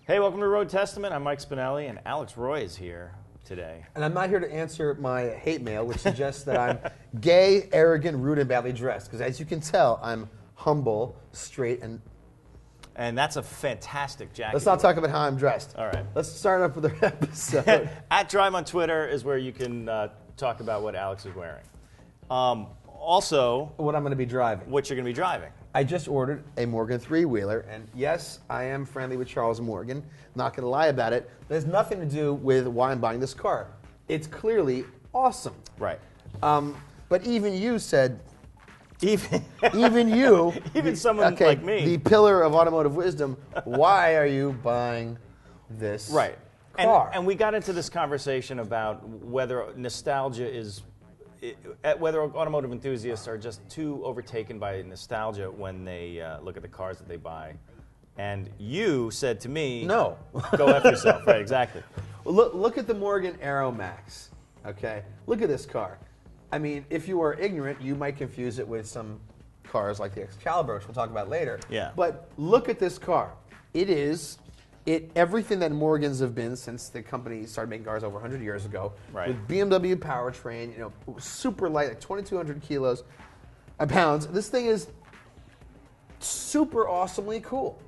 Hey, welcome to Road Testament. I'm Mike Spinelli, and Alex Roy is here today. And I'm not here to answer my hate mail, which suggests that I'm gay, arrogant, rude, and badly dressed. Because as you can tell, I'm humble, straight, And that's a fantastic jacket. Let's not talk about how I'm dressed. All right. Let's start off with our episode. At Drive on Twitter is where you can talk about what Alex is wearing. Also, What I'm going to be driving. what you're going to be driving. I just ordered a Morgan three-wheeler, and yes, I am friendly with Charles Morgan. Not going to lie about it. But it has nothing to do with why I'm buying this car. It's clearly awesome. Right. But even you said, Even you, even someone like me. the pillar of automotive wisdom, why are you buying this Right. car? And we got into this conversation about whether nostalgia is, whether automotive enthusiasts are just too overtaken by nostalgia when they look at the cars that they buy. And you said to me, No. Go F yourself. Right, exactly. Well, look at the Morgan Aero Max, okay? Look at this car. I mean, if you are ignorant, you might confuse it with some cars like the Excalibur, which we'll talk about later. Yeah. But look at this car. It is everything that Morgans have been since the company started making cars over 100 years ago. Right. With BMW powertrain, super light, like 2,200 pounds. This thing is super awesomely cool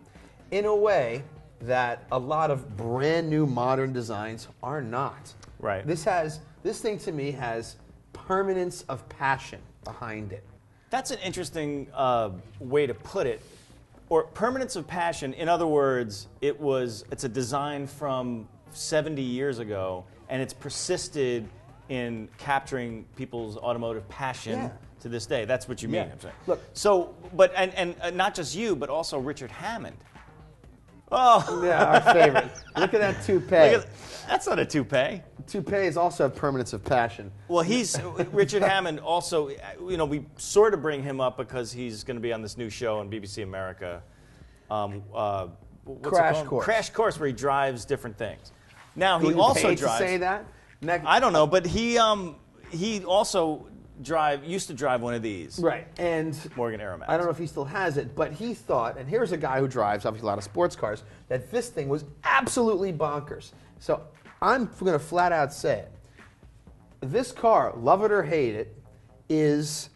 in a way that a lot of brand new modern designs are not. Right. This thing to me has permanence of passion behind it. That's an interesting way to put it. Or permanence of passion, in other words, it's a design from 70 years ago, and it's persisted in capturing people's automotive passion to this day. That's what you mean. Yeah. I'm saying. Look. So, but and not just you, but also Richard Hammond. Oh, Yeah, our favorite. Look at that toupee. That's not a toupee. Toupees also have permanence of passion. Well, Richard Hammond also, we sort of bring him up because he's going to be on this new show on BBC America. What's Crash it called? Course. Crash Course, where he drives different things. Now, he Were you also paid drives. to say that? I don't know, but he also used to drive one of these. Right. And Morgan Aero Max. I don't know if he still has it, but he thought, and here's a guy who drives obviously a lot of sports cars, that this thing was absolutely bonkers. So I'm going to flat out say it. This car, love it or hate it, is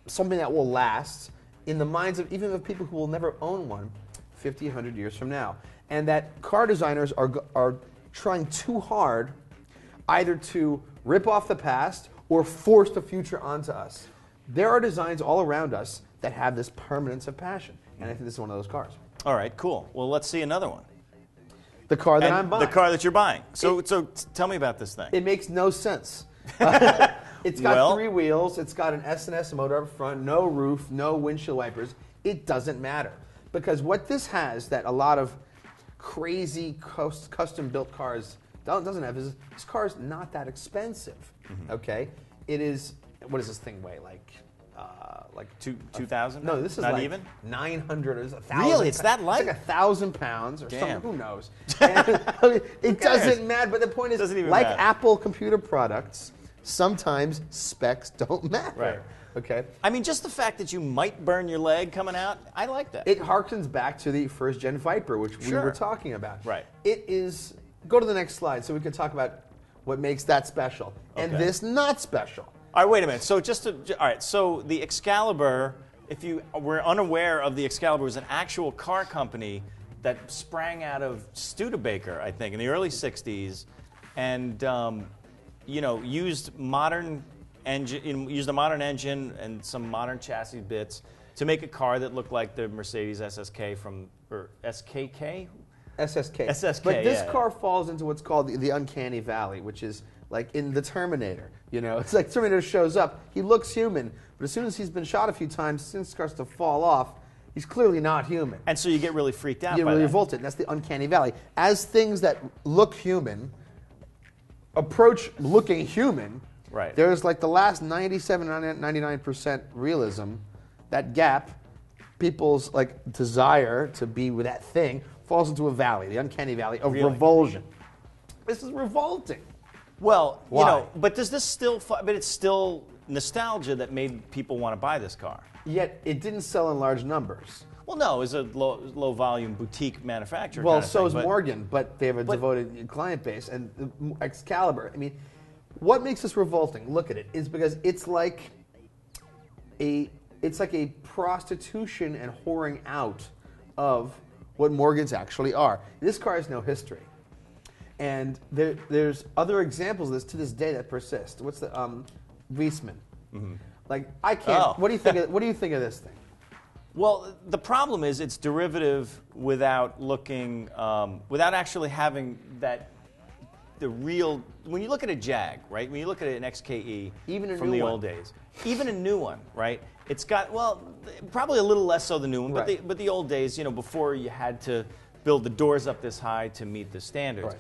something that will last in the minds of even the people who will never own one 50, 100 years from now. And that car designers are trying too hard either to rip off the past or force the future onto us. There are designs all around us that have this permanence of passion. And I think this is one of those cars. All right, cool. Well, let's see another one. The car that And I'm buying. the car that you're buying. So tell me about this thing. It makes no sense. It's got Well- 3 wheels. It's got an S&S motor up front, no roof, no windshield wipers. It doesn't matter. Because what this has that a lot of crazy custom-built cars doesn't have is this car is not that expensive. Okay? It is, what does this thing weigh? Like 2,000? No, this is not like even 900 or 1,000. Really? It's that light? It's like 1,000 pounds or Damn. something. Who knows? And it doesn't matter. But the point is, Doesn't even like matter. Apple computer products, sometimes specs don't matter. Right. Okay. I mean, just the fact that you might burn your leg coming out, I like that. It harkens back to the first gen Viper, which we Sure. were talking about. Right. It is. Go to the next slide so we can talk about what makes that special and Okay. this not special. All right, wait a minute. So so the Excalibur, if you were unaware of the Excalibur, was an actual car company that sprang out of Studebaker, I think, in the early 60s, and used a modern engine and some modern chassis bits to make a car that looked like the Mercedes SSK or SKK. SSK. SSK, But this yeah. car falls into what's called the Uncanny Valley, which is like in the Terminator. It's like Terminator shows up, he looks human, but as soon as he's been shot a few times, since starts to fall off, he's clearly not human. And so you get really freaked out You by really that. revolted. And that's the Uncanny Valley. As things that look human approach looking human, Right. there's like the last 97, 99% realism, that gap, people's like desire to be with that thing falls into a valley, the Uncanny Valley of Really? revulsion. This is revolting. Well, Why? but does this still? But it's still nostalgia that made people want to buy this car. Yet it didn't sell in large numbers. Well, no, it's a low volume boutique manufacturer. Well, kind of so thing, is but- Morgan, but they have a devoted client base. And the Excalibur, I mean, what makes this revolting? Look at it. Is because it's like a prostitution and whoring out of what Morgans actually are. This car has no history. And there's other examples of this to this day that persist. What's the Wiesmann? Mm-hmm. Like, I can't. Oh. What do you think? What do you think of this thing? Well, the problem is it's derivative without looking, without actually having the real. When you look at a Jag, right? When you look at an XKE, Even a from new the one. old days, even a new one, right? It's got probably a little less so the new one, Right. but the old days, before you had to build the doors up this high to meet the standards. Right.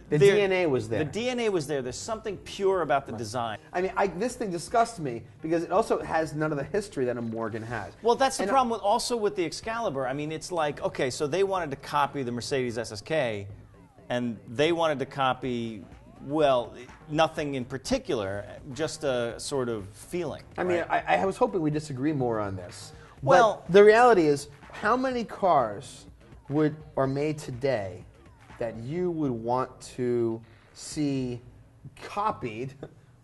The DNA was there. The DNA was there. There's something pure about the design. I mean, this thing disgusts me because it also has none of the history that a Morgan has. Well, that's the And problem also with the Excalibur. I mean, it's like, okay, so they wanted to copy the Mercedes SSK, and they wanted to copy, well, nothing in particular, just a sort of feeling. I mean, right? I was hoping we disagree more on this. Well- but the reality is, how many cars are made today that you would want to see copied,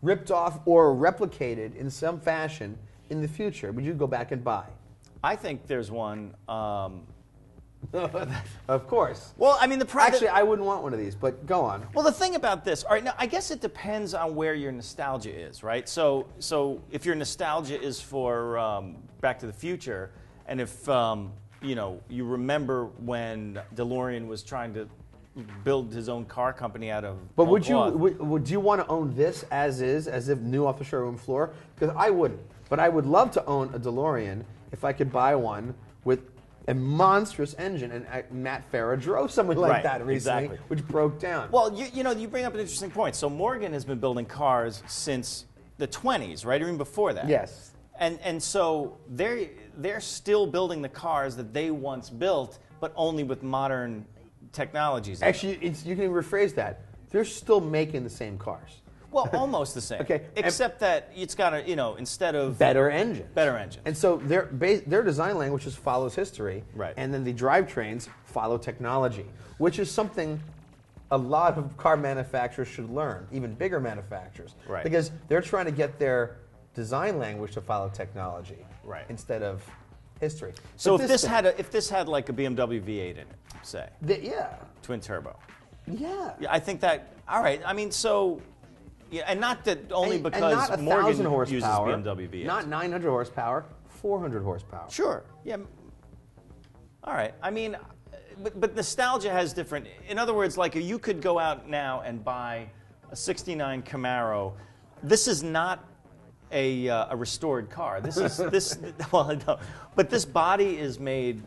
ripped off, or replicated in some fashion in the future? Would you go back and buy? I think there's one. Of course. Well, I mean, Actually, I wouldn't want one of these, but go on. Well, the thing about this, all right, now I guess it depends on where your nostalgia is, right? So if your nostalgia is for Back to the Future, and if you remember when DeLorean was trying to build his own car company out of But old would you cloth. would you want to own this as is, as if new off the showroom floor? Because I wouldn't. But I would love to own a DeLorean if I could buy one with a monstrous engine. And Matt Farah drove something like Right, that recently, exactly. which broke down. Well, you bring up an interesting point. So Morgan has been building cars since the 20s, right? Or even before that. Yes. And so they're still building the cars that they once built, but only with modern technologies. Actually, you can rephrase that. They're still making the same cars. Well, almost the same. Okay, Except that it's got a, instead of Better engines. better engine. And so their design language just follows history. Right. And then the drivetrains follow technology, which is something a lot of car manufacturers should learn, even bigger manufacturers. Right. Because they're trying to get their design language to follow technology. Right. Instead of history. So But if this had like a BMW V8 in it, say, yeah. twin turbo. Yeah. Yeah, I think that. All right. I mean, so. Yeah, and not that only And because not 1,000 Morgan uses horsepower, BMW V8. Not 900 horsepower, 400 horsepower. Sure. Yeah. All right. I mean, but nostalgia has different. In other words, like you could go out now and buy a '69 Camaro. This is not a restored car. This is this. Well, no, but this body is made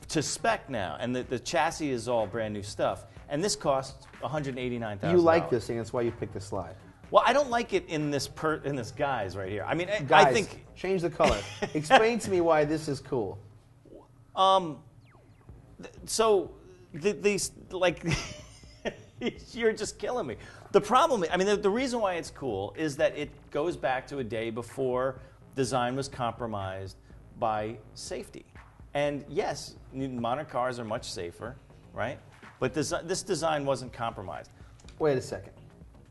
to spec now, and the chassis is all brand new stuff. And this costs $189,000. You like this thing, that's why you picked the slide. Well, I don't like it in this guise right here. I mean, Guys, I think change the color. Explain to me why this is cool. so. These like you're just killing me. The problem, I mean, the reason why it's cool is that it goes back to a day before design was compromised by safety. And yes, modern cars are much safer, right? But this design wasn't compromised. Wait a second.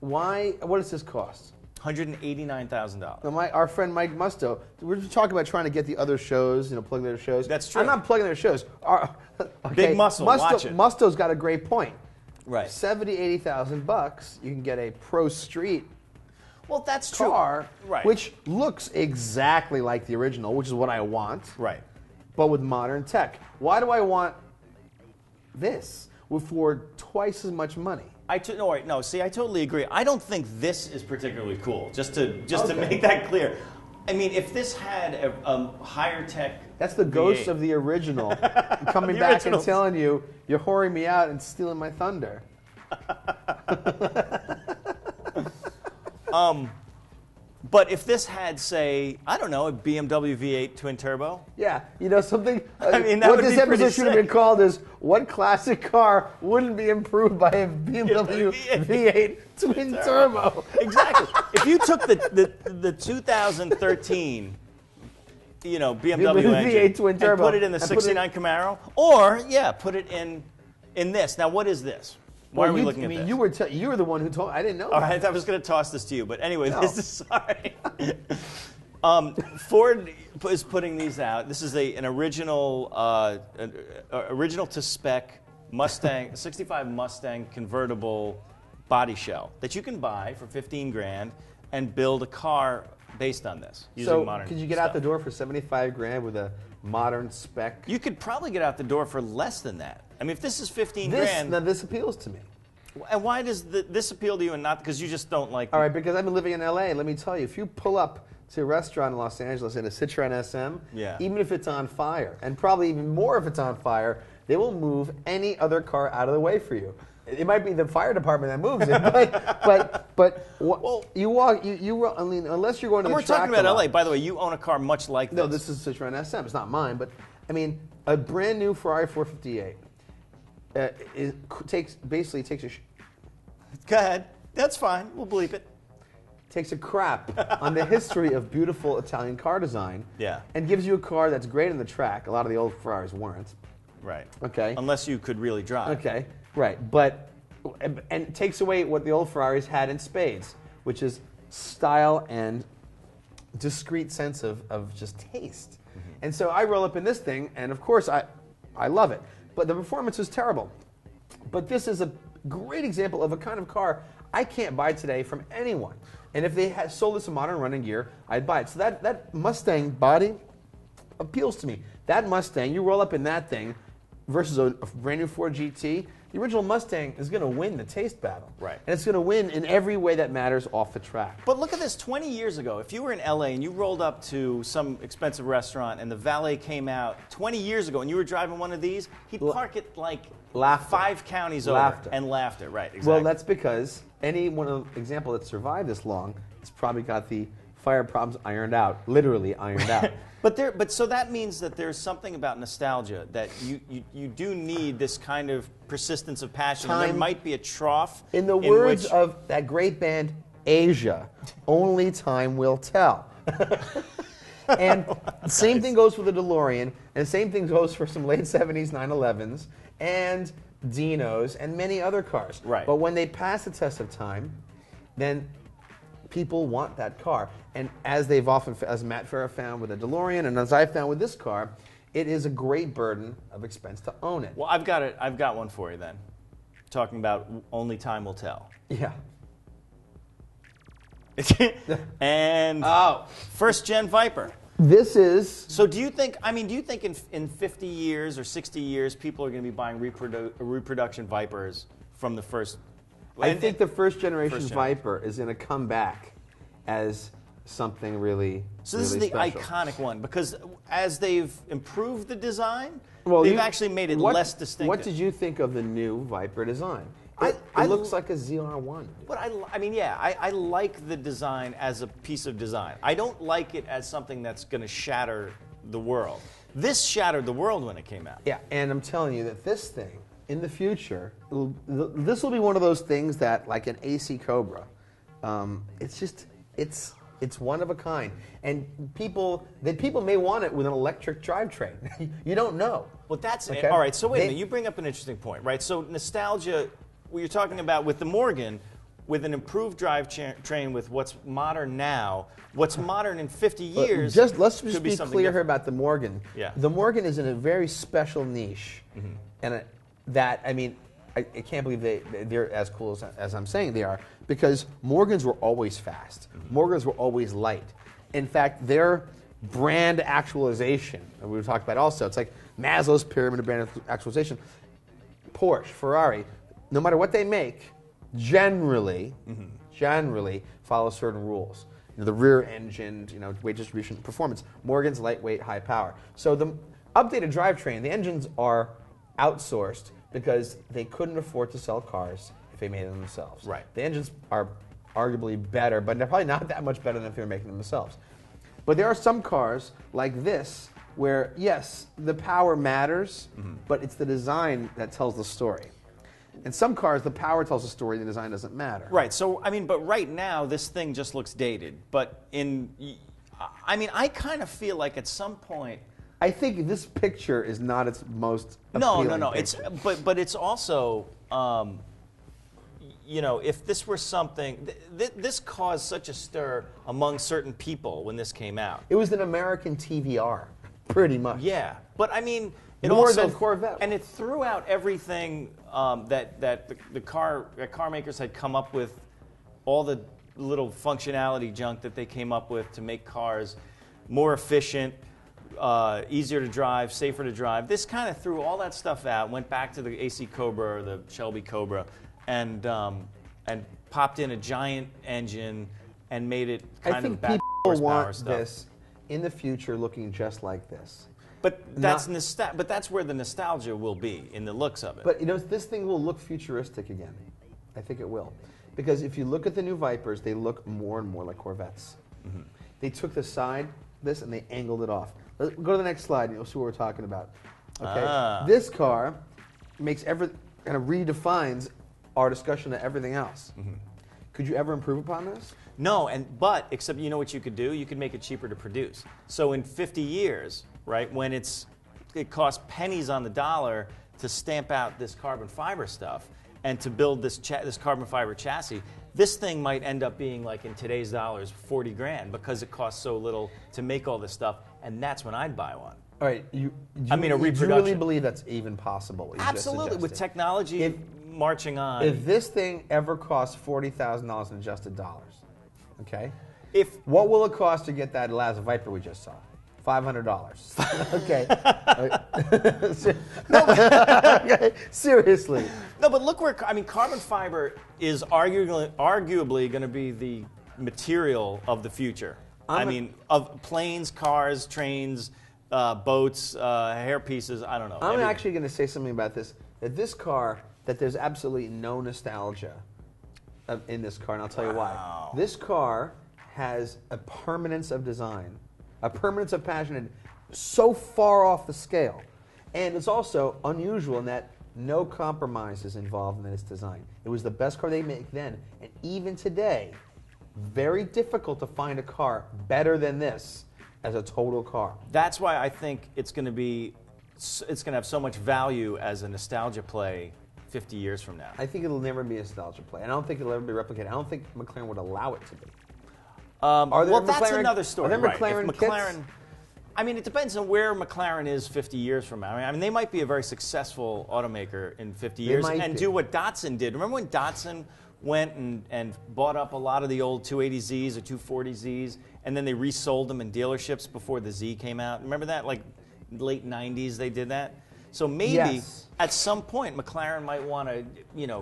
Why? What does this cost? $189,000. Now our friend Mike Musto, we're just talking about trying to get the other shows, plugging their shows. That's true. I'm not plugging their shows. Big Muscle, watch it. Musto's got a great point. Right. $70,000-$80,000, you can get a Pro Street Well, that's true. car, Right. which looks exactly like the original, which is what I want, Right. but with modern tech. Why do I want this for twice as much money? No, see, I totally agree. I don't think this is particularly cool. Just to Okay. make that clear. I mean, if this had a higher tech, That's the ghost V8. of the original coming The back originals. and telling you you're whoring me out and stealing my thunder. But if this had, say, I don't know, a BMW V8 twin turbo. Yeah, something. I mean, that what would this be pretty episode should have been sick. called is "What classic car wouldn't be improved by a BMW V8 twin turbo?" Exactly. If you took the 2013 BMW V8 engine twin turbo. and put it in the '69 Camaro, or put it in this. Now, what is this? Why are we looking at this? You were the one who told. I didn't know. All right, I was going to toss this to you, but anyway, this is sorry. Ford is putting these out. This is an original to spec Mustang, a '65 Mustang convertible body shell that you can buy for $15,000 and build a car based on this using modern. Could you get out the door for $75,000 with a modern spec? You could probably get out the door for less than that. I mean, if this is $15,000, now this appeals to me. And why does this appeal to you and not because you just don't like? All right, because I've been living in LA. Let me tell you, if you pull up to a restaurant in Los Angeles in a Citroen SM, even if it's on fire, and probably even more if it's on fire, they will move any other car out of the way for you. It might be the fire department that moves it, you walk. I mean, unless you're going to. And the we're talking about lot. LA, by the way. You own a car much like this. No, this is a Citroen SM. It's not mine, but I mean, a brand new Ferrari 458 basically takes a. Go ahead. That's fine. We'll bleep it. Takes a crap on the history of beautiful Italian car design. Yeah. And gives you a car that's great on the track. A lot of the old Ferraris weren't. Right. Okay. Unless you could really drive. Okay. Right. And takes away what the old Ferraris had in spades, which is style and discrete sense of just taste. Mm-hmm. And so I roll up in this thing, and of course I love it. But the performance is terrible. But this is a great example of a kind of car I can't buy today from anyone. And if they had sold this in modern running gear, I'd buy it. So that Mustang body appeals to me. That Mustang, you roll up in that thing versus a brand new Ford GT, the original Mustang is going to win the taste battle. Right. And it's going to win in every way that matters off the track. But look at this, 20 years ago, if you were in LA and you rolled up to some expensive restaurant and the valet came out 20 years ago and you were driving one of these, he'd park it like Laughter. 5 counties over and laughter. Right, exactly. Well, that's because any example that survived this long has probably got the fire problems ironed out, literally ironed out. But so that means that there's something about nostalgia that you do need this kind of persistence of passion. And there might be a trough. In the words of that great band, Asia, only time will tell. And the same thing goes for the DeLorean, and the same thing goes for some late 70s 911s and Dinos and many other cars. Right. But when they pass the test of time, then people want that car. And as they've often, as Matt Farah found with the DeLorean, and as I found with this car, it is a great burden of expense to own it. Well, I've got one for you then. Talking about only time will tell. Yeah. And first gen Viper. This is. So do you think in 50 years or 60 years people are going to be buying reproduction Vipers from the first? I think the first generation Viper is going to come back as something really. So this really is the special. iconic one because as they've improved the design, well, they've actually made it less distinctive. What did you think of the new Viper design? It looks like a ZR1. But I like the design as a piece of design. I don't like it as something that's going to shatter the world. This shattered the world when it came out. Yeah, and I'm telling you that this thing, in the future, this will be one of those things that, like an AC Cobra, it's one of a kind. And people may want it with an electric drivetrain. You don't know. Well, that's okay? All right, so wait a minute. You bring up an interesting point, right? So nostalgia, what you're talking about with the Morgan, with an improved drivetrain with what's modern now, what's modern in 50 years let's just be clear here different. about the Morgan. Yeah. The Morgan is in a very special niche. Mm-hmm. And I can't believe they're as cool as I'm saying they are, because Morgans were always fast. Mm-hmm. Morgans were always light. In fact, their brand actualization, and we talked about also, it's like Maslow's pyramid of brand actualization. Porsche, Ferrari, no matter what they make, generally follow certain rules. The rear engine, weight distribution, performance. Morgan's lightweight, high power. So the updated drivetrain, the engines are outsourced because they couldn't afford to sell cars if they made them themselves. Right. The engines are arguably better, but they're probably not that much better than if they were making them themselves. But there are some cars like this where, yes, the power matters, but it's the design that tells the story. In some cars, the power tells the story, the design doesn't matter. Right. So, but right now, this thing just looks dated. But I mean, I kind of feel like at some point. I think this picture is not its most No. appealing It's but it's also, if this were something, this caused such a stir among certain people when this came out. It was an American TVR, pretty much. Yeah, but I mean, it More also than Corvette. and it threw out everything that the car makers had come up with, all the little functionality junk that they came up with to make cars more efficient, easier to drive, safer to drive. This kind of threw all that stuff out, went back to the AC Cobra or the Shelby Cobra, and popped in a giant engine and made it I kind think of back people horsepower want stuff. this in the future looking just like this. But that's where the nostalgia will be in the looks of it. But this thing will look futuristic again. I think it will. Because if you look at the new Vipers, they look more and more like Corvettes. Mm-hmm. They took the side, this, and they angled it off. Let's go to the next slide and you'll see what we're talking about. Okay. This car makes kind of redefines our discussion of everything else. Mm-hmm. Could you ever improve upon this? No, but except you know what you could do? You could make it cheaper to produce. So in 50 years, right, when it costs pennies on the dollar to stamp out this carbon fiber stuff and to build this carbon fiber chassis, this thing might end up being, like in today's dollars, 40 grand because it costs so little to make all this stuff, and that's when I'd buy one. All right, a you reproduction. really believe that's even possible? Absolutely, with technology marching on. If this thing ever costs $40,000 in adjusted dollars, okay, what will it cost to get that last Viper we just saw? $500. Okay. Okay. Seriously. No, but look where carbon fiber is arguably going to be the material of the future. Of planes, cars, trains, boats, hair pieces. I don't know. I'm actually going to say something about this. That there's absolutely no nostalgia in this car, and I'll tell you why. This car has a permanence of design, a permanence of passion, and so far off the scale. And it's also unusual in that no compromise is involved in its design. It was the best car they make then, and even today, very difficult to find a car better than this as a total car. That's why I think it's going to have so much value as a nostalgia play 50 years from now. I think it'll never be a nostalgia play. I don't think it'll ever be replicated. I don't think McLaren would allow it to be. That's another story. Are there McLaren kits? It depends on where McLaren is 50 years from now. They might be a very successful automaker in 50 years and do what Datsun did. Remember when Datsun went and bought up a lot of the old 280Zs or 240Zs, and then they resold them in dealerships before the Z came out? Remember that? Like late 90s they did that? So maybe at some point McLaren might want to,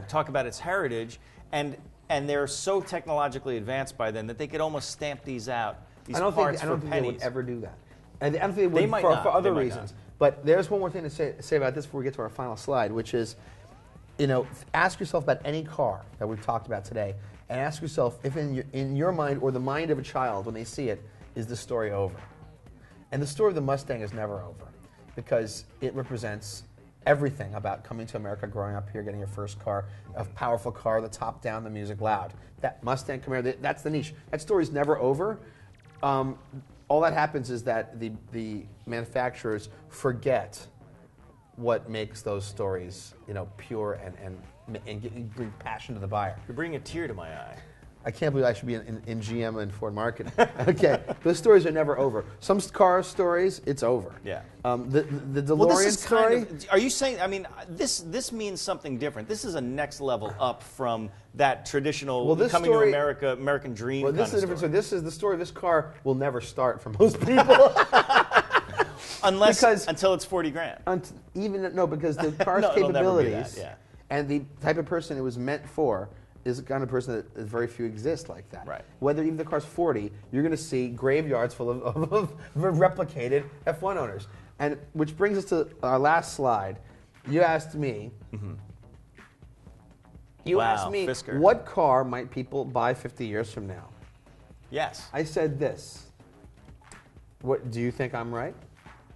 talk about its heritage, and they're so technologically advanced by then that they could almost stamp these out. I don't think they would ever do that. And I don't think they would for other reasons. But there's one more thing to say about this before we get to our final slide, which is, ask yourself about any car that we've talked about today, and ask yourself if in your mind or the mind of a child when they see it, is the story over? And the story of the Mustang is never over, because it represents everything about coming to America, growing up here, getting your first car, a powerful car, the top down, the music loud. That Mustang Camaro, that's the niche. That story's never over. All that happens is that the manufacturers forget what makes those stories, pure and bring passion to the buyer. You're bringing a tear to my eye. I can't believe I should be in GM and Ford marketing. Okay, those stories are never over. Some car stories, it's over. Yeah. The DeLorean story. Are you saying? This means something different. This is a next level up from that traditional coming to America, American dream. Well, this is a different story. This is the story. This car will never start for most people. Until it's 40 grand. Because the car's capabilities and the type of person it was meant for is the kind of person that very few exist like that. Right. Whether even the car's 40, you're going to see graveyards full of replicated F1 owners. And which brings us to our last slide. You asked me. Mm-hmm. You asked me, Fisker, what car might people buy 50 years from now? Yes. I said this. What do you think I'm right?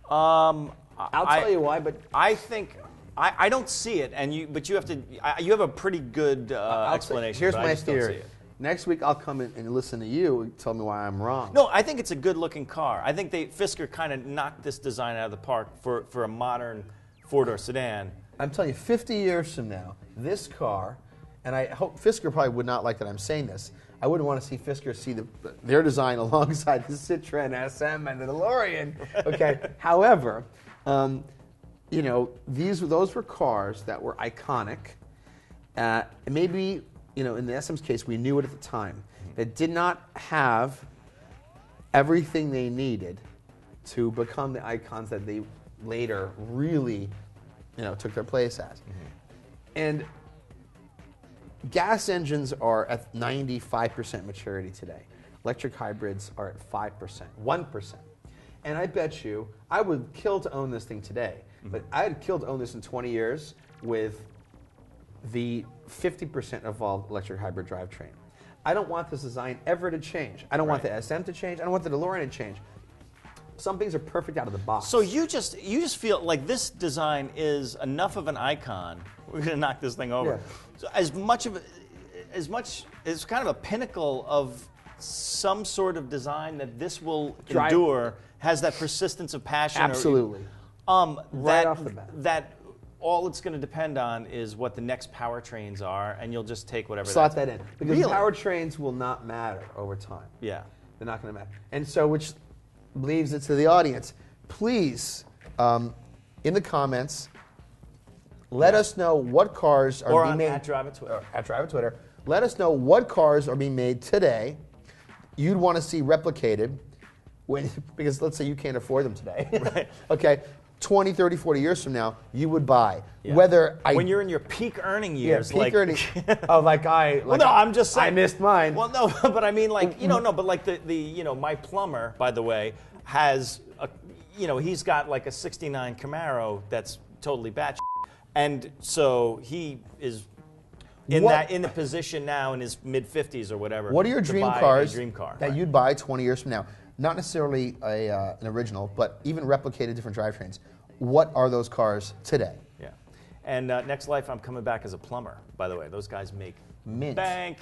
I'll tell you why, but I think I don't see it, but you have to. You have a pretty good explanation. Here's my theory. Next week I'll come in and listen to you and tell me why I'm wrong. No, I think it's a good-looking car. I think Fisker kind of knocked this design out of the park for a modern four-door sedan. I'm telling you, 50 years from now, this car, and I hope Fisker probably would not like that I'm saying this. I wouldn't want to see Fisker see their design alongside the Citroen SM and the DeLorean. Okay. However, you know, those were cars that were iconic. Maybe, you know, in the SM's case, we knew it at the time. That did not have everything they needed to become the icons that they later really, you know, took their place as. And gas engines are at 95% maturity today. Electric hybrids are at 5%, 1%. And I bet you, I would kill to own this thing today, but I'd kill to own this in 20 years with the 50% evolved electric hybrid drivetrain. I don't want this design ever to change. I don't want the SM to change. I don't want the DeLorean to change. Some things are perfect out of the box. So you just feel like this design is enough of an icon. We're going to knock this thing over. Yeah. So as kind of a pinnacle of some sort of design that this will endure, has that persistence of passion. Absolutely. Right off the bat. That all it's going to depend on is what the next powertrains are, and you'll just take whatever. Slot that in. Because really? Powertrains will not matter over time. Yeah. They're not going to matter. And so, which leaves it to the audience. Please, in the comments, let us know what cars are being made. Or at Drive It Twitter. At Drive It Twitter. Let us know what cars are being made today you'd want to see replicated, because let's say you can't afford them today. Right. Okay. 20, 30, 40 years from now, you would buy. Yeah. When you're in your peak earning years. Yeah, peak earning. Oh, I'm just saying. I missed mine. Well, no, but I mean, like, but like my plumber, by the way, has, he's got like a 69 Camaro that's totally batshit. And so he is in the position now in his mid-50s or whatever. What are your dream cars that you'd buy 20 years from now? Not necessarily an original, but even replicated different drivetrains. What are those cars today? Yeah. And next life, I'm coming back as a plumber, by the way. Those guys make mint. Bank.